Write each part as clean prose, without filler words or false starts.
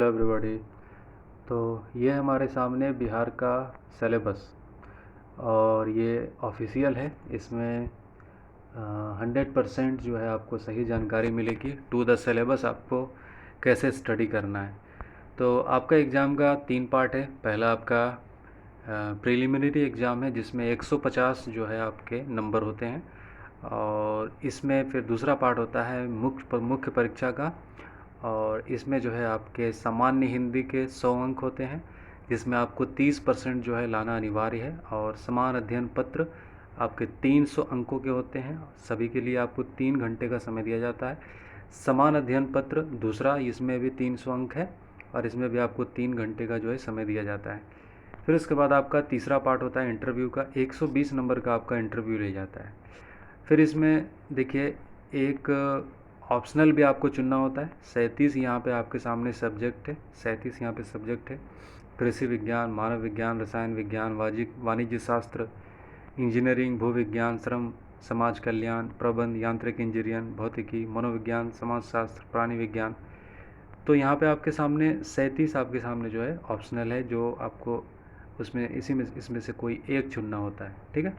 Hello everybody. तो ये हमारे सामने बिहार का सिलेबस और ये ऑफिशियल है। इसमें 100% जो है आपको सही जानकारी मिलेगी टू द सिलेबस, आपको कैसे स्टडी करना है। तो आपका एग्ज़ाम का 3 पार्ट है। पहला आपका प्रिलिमिनरी एग्ज़ाम है जिसमें 150 जो है आपके नंबर होते हैं, और इसमें फिर दूसरा पार्ट होता है मुख्य परीक्षा का, और इसमें जो है आपके सामान्य हिंदी के 100 अंक होते हैं जिसमें आपको 30% जो है लाना अनिवार्य है, और समान अध्ययन पत्र आपके 300 अंकों के होते हैं। सभी के लिए आपको 3 घंटे का समय दिया जाता है। समान अध्ययन पत्र दूसरा, इसमें भी 300 अंक है और इसमें भी आपको 3 घंटे का जो है समय दिया जाता है। फिर उसके बाद आपका तीसरा पार्ट होता है इंटरव्यू का। 120 नंबर का आपका इंटरव्यू ले जाता है। फिर इसमें देखिए, एक ऑप्शनल भी आपको चुनना होता है। 37 यहाँ पे आपके सामने सब्जेक्ट है, 37 यहाँ पे सब्जेक्ट है। कृषि विज्ञान, मानव विज्ञान, रसायन विज्ञान, वाणिज्य शास्त्र, इंजीनियरिंग, भू विज्ञान, श्रम, समाज कल्याण, प्रबंध, यांत्रिक इंजीनियरिंग, भौतिकी, मनोविज्ञान, समाजशास्त्र, प्राणी विज्ञान। तो यहाँ पे आपके सामने 37 आपके सामने जो है ऑप्शनल है, जो आपको उसमें इसमें से कोई एक चुनना होता है। ठीक है।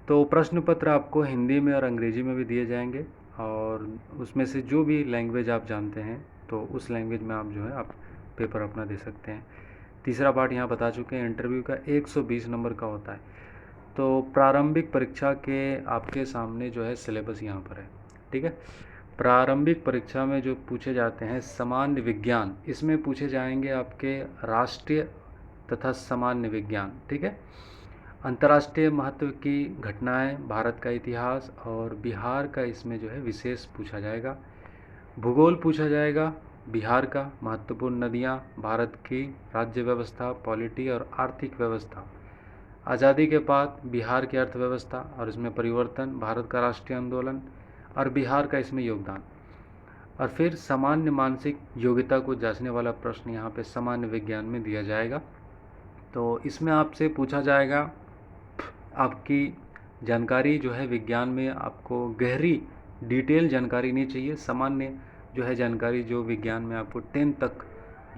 तो प्रश्न पत्र आपको हिंदी में और अंग्रेजी में भी दिए जाएंगे, और उसमें से जो भी लैंग्वेज आप जानते हैं तो उस लैंग्वेज में आप जो है आप पेपर अपना दे सकते हैं। तीसरा पार्ट यहाँ बता चुके हैं, इंटरव्यू का 120 नंबर का होता है। तो प्रारंभिक परीक्षा के आपके सामने जो है सिलेबस यहाँ पर है। ठीक है। प्रारंभिक परीक्षा में जो पूछे जाते हैं सामान्य विज्ञान, इसमें पूछे जाएंगे आपके राष्ट्रीय तथा सामान्य विज्ञान। ठीक है। अंतर्राष्ट्रीय महत्व की घटनाएं, भारत का इतिहास और बिहार का इसमें जो है विशेष पूछा जाएगा। भूगोल पूछा जाएगा, बिहार का महत्वपूर्ण नदियां, भारत की राज्य व्यवस्था, पॉलिटी और आर्थिक व्यवस्था, आज़ादी के बाद बिहार की अर्थव्यवस्था और इसमें परिवर्तन, भारत का राष्ट्रीय आंदोलन और बिहार का इसमें योगदान। और फिर सामान्य मानसिक योग्यता को जांचने वाला प्रश्न यहाँ पे सामान्य विज्ञान में दिया जाएगा। तो इसमें आपसे पूछा जाएगा, आपकी जानकारी जो है विज्ञान में आपको गहरी डिटेल जानकारी नहीं चाहिए। सामान्य जो है जानकारी जो विज्ञान में आपको 10 तक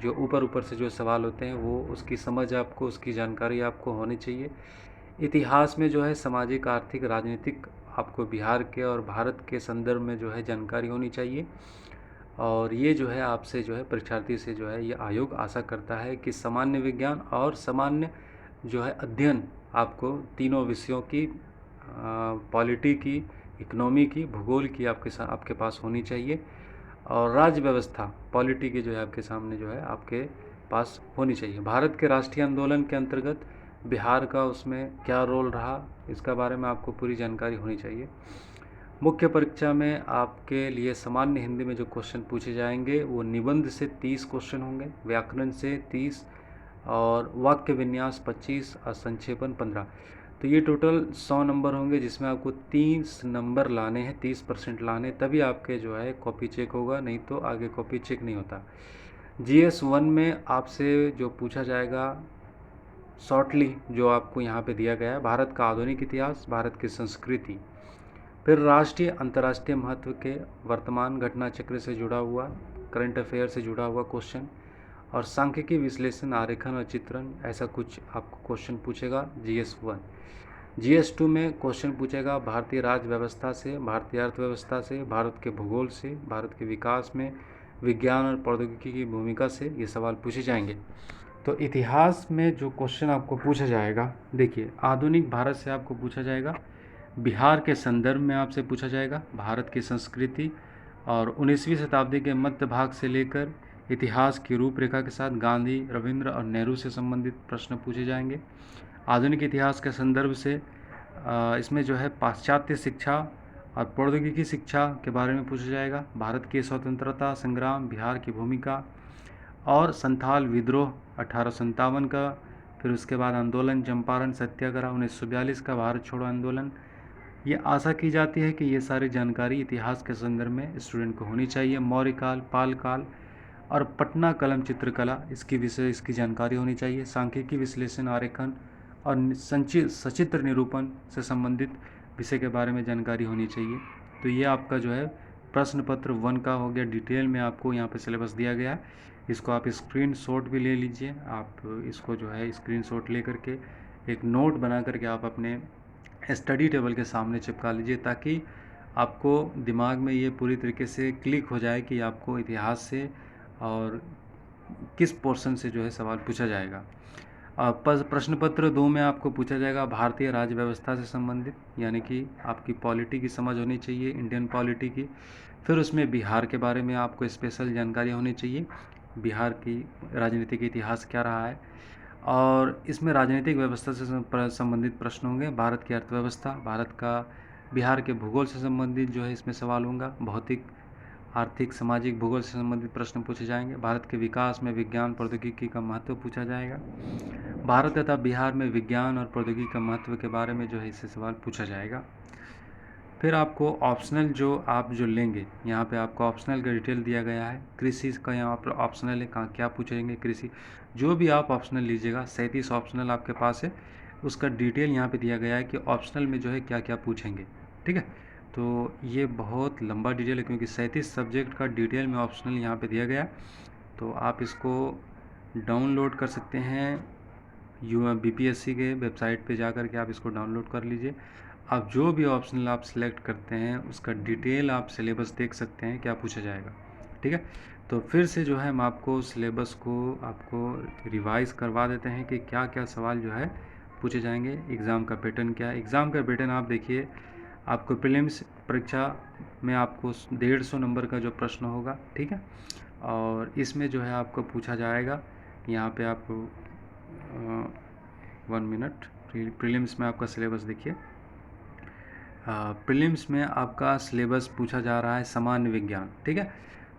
जो ऊपर से जो सवाल होते हैं वो उसकी समझ आपको, उसकी जानकारी आपको होनी चाहिए। इतिहास में जो है सामाजिक, आर्थिक, राजनीतिक आपको बिहार के और भारत के संदर्भ में जो है जानकारी होनी चाहिए। और ये जो है आपसे जो है परीक्षार्थी से जो है ये आयोग आशा करता है कि सामान्य विज्ञान और सामान्य जो है अध्ययन आपको तीनों विषयों की, पॉलिटी की, इकोनॉमी की, भूगोल की आपके पास होनी चाहिए, और राज्य व्यवस्था, पॉलिटी की जो है आपके सामने जो है आपके पास होनी चाहिए। भारत के राष्ट्रीय आंदोलन के अंतर्गत बिहार का उसमें क्या रोल रहा, इसका बारे में आपको पूरी जानकारी होनी चाहिए। मुख्य परीक्षा में आपके लिए सामान्य हिंदी में जो क्वेश्चन पूछे जाएंगे वो निबंध से 30 क्वेश्चन होंगे, व्याकरण से 30 और वाक्य विन्यास 25 और संक्षेपण 15। तो ये टोटल 100 नंबर होंगे जिसमें आपको 30 नंबर लाने हैं, 30% लाने, तभी आपके जो है कॉपी चेक होगा, नहीं तो आगे कॉपी चेक नहीं होता। GS1 में आपसे जो पूछा जाएगा शॉर्टली, जो आपको यहाँ पे दिया गया है, भारत का आधुनिक इतिहास, भारत की संस्कृति, फिर राष्ट्रीय अंतर्राष्ट्रीय महत्व के वर्तमान घटना चक्र से जुड़ा हुआ, करंट अफेयर से जुड़ा हुआ क्वेश्चन, और सांख्यिकी विश्लेषण, आरेखन और चित्रण, ऐसा कुछ आपको क्वेश्चन पूछेगा GS1। GS2 में क्वेश्चन पूछेगा भारतीय राज्य व्यवस्था से, भारतीय अर्थव्यवस्था से, भारत के भूगोल से, भारत के विकास में विज्ञान और प्रौद्योगिकी की भूमिका से, ये सवाल पूछे जाएंगे। तो इतिहास में जो क्वेश्चन आपको पूछा जाएगा, देखिए आधुनिक भारत से आपको पूछा जाएगा, बिहार के संदर्भ में आपसे पूछा जाएगा, भारत की संस्कृति और 19वीं शताब्दी के मध्य भाग से लेकर इतिहास की रूपरेखा के साथ गांधी, रविंद्र और नेहरू से संबंधित प्रश्न पूछे जाएंगे। आधुनिक इतिहास के संदर्भ से इसमें जो है पाश्चात्य शिक्षा और प्रौद्योगिकी शिक्षा के बारे में पूछा जाएगा, भारत की स्वतंत्रता संग्राम, बिहार की भूमिका और संथाल विद्रोह 1857 का, फिर उसके बाद आंदोलन चंपारण सत्याग्रह 1942 का, भारत छोड़ो आंदोलन। ये आशा की जाती है कि ये सारी जानकारी इतिहास के संदर्भ में स्टूडेंट को होनी चाहिए। मौर्य काल, पाल काल और पटना कलम चित्रकला, इसकी जानकारी होनी चाहिए। सांख्यिकी विश्लेषण, आरेखन और सचित्र निरूपण से संबंधित विषय के बारे में जानकारी होनी चाहिए। तो ये आपका जो है प्रश्न पत्र 1 का हो गया, डिटेल में आपको यहाँ पे सिलेबस दिया गया है। इसको आप स्क्रीनशॉट भी ले लीजिए। आप इसको जो है स्क्रीनशॉट ले करके एक नोट बना करके आप अपने स्टडी टेबल के सामने चिपका लीजिए, ताकि आपको दिमाग में ये पूरी तरीके से क्लिक हो जाए कि आपको इतिहास से और किस पोर्शन से जो है सवाल पूछा जाएगा। प्रश्न पत्र 2 में आपको पूछा जाएगा भारतीय राज्य व्यवस्था से संबंधित, यानी कि आपकी पॉलिटी की समझ होनी चाहिए, इंडियन पॉलिटी की। फिर उसमें बिहार के बारे में आपको स्पेशल जानकारी होनी चाहिए, बिहार की राजनीतिक इतिहास क्या रहा है। और इसमें राजनीतिक व्यवस्था से संबंधित प्रश्न होंगे, भारत की अर्थव्यवस्था, भारत का बिहार के भूगोल से संबंधित जो है इसमें सवाल होगा, भौतिक, आर्थिक, सामाजिक, भूगोल से संबंधित प्रश्न पूछे जाएंगे। भारत के विकास में विज्ञान प्रौद्योगिकी का महत्व पूछा जाएगा। भारत तथा बिहार में विज्ञान और प्रौद्योगिकी का महत्व के बारे में जो है इससे सवाल पूछा जाएगा। फिर आपको ऑप्शनल जो आप जो लेंगे, यहाँ पे आपको ऑप्शनल का डिटेल दिया गया है। कृषि का यहाँ पर ऑप्शनल है, कहाँ क्या पूछेंगे, कृषि जो भी आप ऑप्शनल लीजिएगा, 37 ऑप्शनल आपके पास है, उसका डिटेल यहाँ पे दिया गया है कि ऑप्शनल में जो है क्या क्या पूछेंगे। ठीक है, तो ये बहुत लंबा डिटेल है, क्योंकि 37 सब्जेक्ट का डिटेल में ऑप्शनल यहाँ पे दिया गया है। तो आप इसको डाउनलोड कर सकते हैं, BPSC के वेबसाइट पे जा कर के आप इसको डाउनलोड कर लीजिए। आप जो भी ऑप्शनल आप सिलेक्ट करते हैं उसका डिटेल आप सिलेबस देख सकते हैं क्या पूछा जाएगा। ठीक है, तो फिर से जो है हम आपको सिलेबस को आपको रिवाइज़ करवा देते हैं कि क्या क्या सवाल जो है पूछे जाएंगे, एग्ज़ाम का पैटर्न क्या है। एग्ज़ाम का पैटर्न आप देखिए, आपको प्रीलिम्स परीक्षा में आपको 150 नंबर का जो प्रश्न होगा, ठीक है, और इसमें जो है आपको पूछा जाएगा, यहाँ पे आप 1 मिनट, प्रीलिम्स में आपका सिलेबस देखिए। प्रीलिम्स में आपका सिलेबस पूछा जा रहा है सामान्य विज्ञान। ठीक है,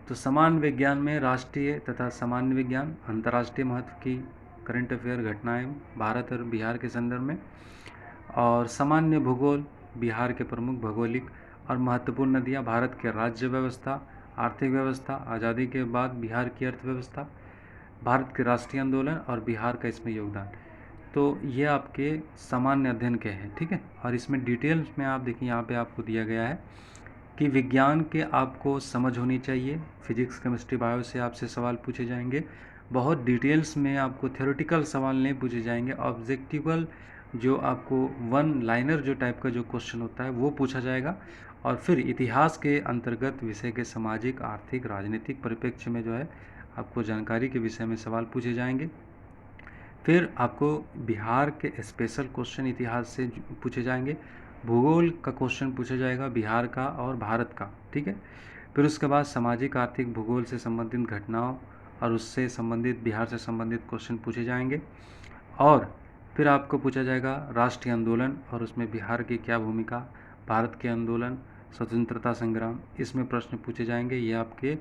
तो सामान्य विज्ञान में राष्ट्रीय तथा सामान्य विज्ञान, अंतर्राष्ट्रीय महत्व की करंट अफेयर घटनाएं भारत और बिहार के संदर्भ में, और सामान्य भूगोल, बिहार के प्रमुख भौगोलिक और महत्वपूर्ण नदियाँ, भारत के राज्य व्यवस्था, आर्थिक व्यवस्था, आज़ादी के बाद बिहार की अर्थव्यवस्था, भारत के राष्ट्रीय आंदोलन और बिहार का इसमें योगदान। तो ये आपके सामान्य अध्ययन के हैं। ठीक है, और इसमें डिटेल्स में आप देखिए, यहाँ पे आपको दिया गया है कि विज्ञान के आपको समझ होनी चाहिए, फिजिक्स, केमिस्ट्री, बायो से आपसे सवाल पूछे जाएंगे। बहुत डिटेल्स में आपको थ्योरेटिकल सवाल नहीं पूछे जाएंगे, ऑब्जेक्टिवल जो आपको वन लाइनर जो टाइप का जो क्वेश्चन होता है वो पूछा जाएगा। और फिर इतिहास के अंतर्गत विषय के सामाजिक, आर्थिक, राजनीतिक परिप्रेक्ष्य में जो है आपको जानकारी के विषय में सवाल पूछे जाएंगे। फिर आपको बिहार के स्पेशल क्वेश्चन इतिहास से पूछे जाएंगे, भूगोल का क्वेश्चन पूछा जाएगा बिहार का और भारत का। ठीक है, फिर उसके बाद सामाजिक, आर्थिक, भूगोल से संबंधित घटनाओं और उससे संबंधित बिहार से संबंधित क्वेश्चन पूछे जाएंगे। और फिर आपको पूछा जाएगा राष्ट्रीय आंदोलन और उसमें बिहार की क्या भूमिका, भारत के आंदोलन, स्वतंत्रता संग्राम, इसमें प्रश्न पूछे जाएंगे। ये आपके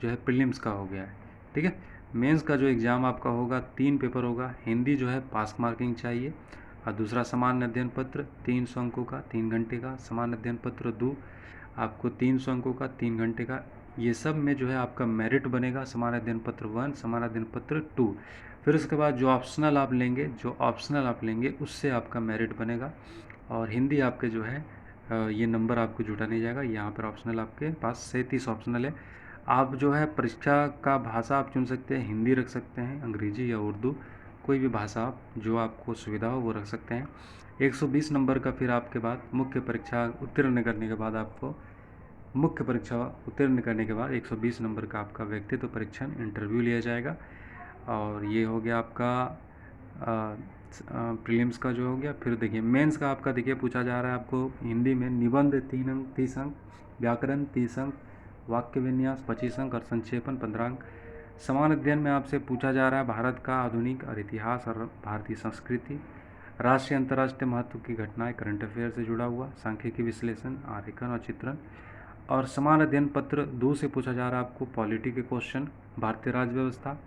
जो है प्रीलिम्स का हो गया है। ठीक है, मेंस का जो एग्ज़ाम आपका होगा 3 पेपर होगा। हिंदी जो है पास मार्किंग चाहिए, और दूसरा सामान्य अध्ययन पत्र 300 अंकों का 3 घंटे का, सामान्य अध्ययन पत्र 2 आपको 300 अंकों का 3 घंटे का। ये सब में जो है आपका मेरिट बनेगा, सामान्य अध्ययन पत्र 1, सामान्य अध्ययन पत्र 2। फिर उसके बाद जो ऑप्शनल आप लेंगे उससे आपका मेरिट बनेगा। और हिंदी आपके जो है ये नंबर आपको जुटा नहीं जाएगा। यहाँ पर ऑप्शनल आपके पास 37 ऑप्शनल है। आप जो है परीक्षा का भाषा आप चुन सकते हैं, हिंदी रख सकते हैं, अंग्रेजी या उर्दू, कोई भी भाषा आप जो आपको सुविधा हो वो रख सकते हैं। 120 नंबर का फिर आपके बाद मुख्य परीक्षा उत्तीर्ण करने के बाद आपको 120 नंबर का आपका व्यक्तित्व परीक्षण इंटरव्यू लिया जाएगा। और ये हो गया आपका प्रीलिम्स का जो हो गया। फिर देखिए मेंस का आपका देखिए पूछा जा रहा है आपको हिंदी में निबंध 3 अंक 30 अंक, व्याकरण 30 अंक, वाक्य विन्यास 25 अंक और संक्षेपण 15 अंक। समान अध्ययन में आपसे पूछा जा रहा है भारत का आधुनिक और इतिहास और भारतीय संस्कृति, राष्ट्रीय अंतर्राष्ट्रीय महत्व की घटनाएं, करंट अफेयर से जुड़ा हुआ, सांख्यिकी विश्लेषण, आरेखन और चित्रण। और समान अध्ययन पत्र 2 से पूछा जा रहा है आपको पॉलिटी के क्वेश्चन, भारतीय राज्य व्यवस्था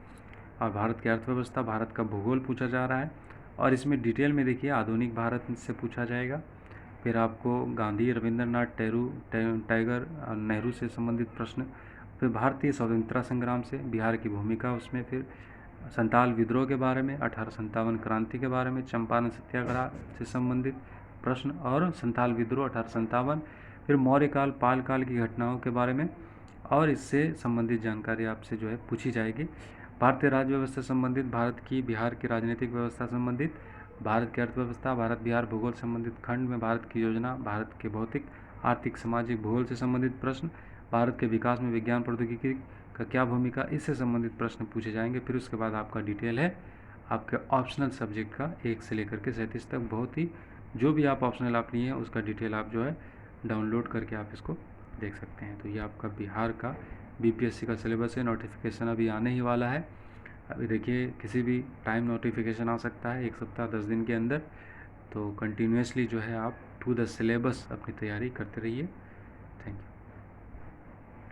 और भारत की अर्थव्यवस्था, भारत का भूगोल पूछा जा रहा है। और इसमें डिटेल में देखिए आधुनिक भारत से पूछा जाएगा। फिर आपको गांधी, रविंद्रनाथ टैगोर और नेहरू से संबंधित प्रश्न। फिर भारतीय स्वतंत्रता संग्राम से बिहार की भूमिका, उसमें फिर संताल विद्रोह के बारे में, 1857 क्रांति के बारे में, चंपारण सत्याग्रह से संबंधित प्रश्न और संताल विद्रोह 1857। फिर मौर्य काल, पाल काल की घटनाओं के बारे में, और इससे संबंधित जानकारी आपसे जो है पूछी जाएगी। भारतीय राज्य व्यवस्था संबंधित, भारत की बिहार की राजनीतिक व्यवस्था संबंधित, भारत की अर्थव्यवस्था, भारत बिहार भूगोल संबंधित खंड में भारत की योजना, भारत के भौतिक आर्थिक सामाजिक भूगोल से संबंधित प्रश्न, भारत के विकास में विज्ञान प्रौद्योगिकी का क्या भूमिका, इससे संबंधित प्रश्न पूछे जाएंगे। फिर उसके बाद आपका डिटेल है आपके ऑप्शनल सब्जेक्ट का 1 से लेकर के 37 तक, बहुत ही जो भी आप ऑप्शनल आप लिए हैं उसका डिटेल आप जो है डाउनलोड करके आप इसको देख सकते हैं। तो ये आपका बिहार का बीपीएससी का सिलेबस है। नोटिफिकेशन अभी आने ही वाला है। अभी देखिए किसी भी टाइम नोटिफिकेशन आ सकता है, 1 सप्ताह 10 दिन के अंदर। तो कंटिन्यूसली जो है आप टू द सिलेबस अपनी तैयारी करते रहिए।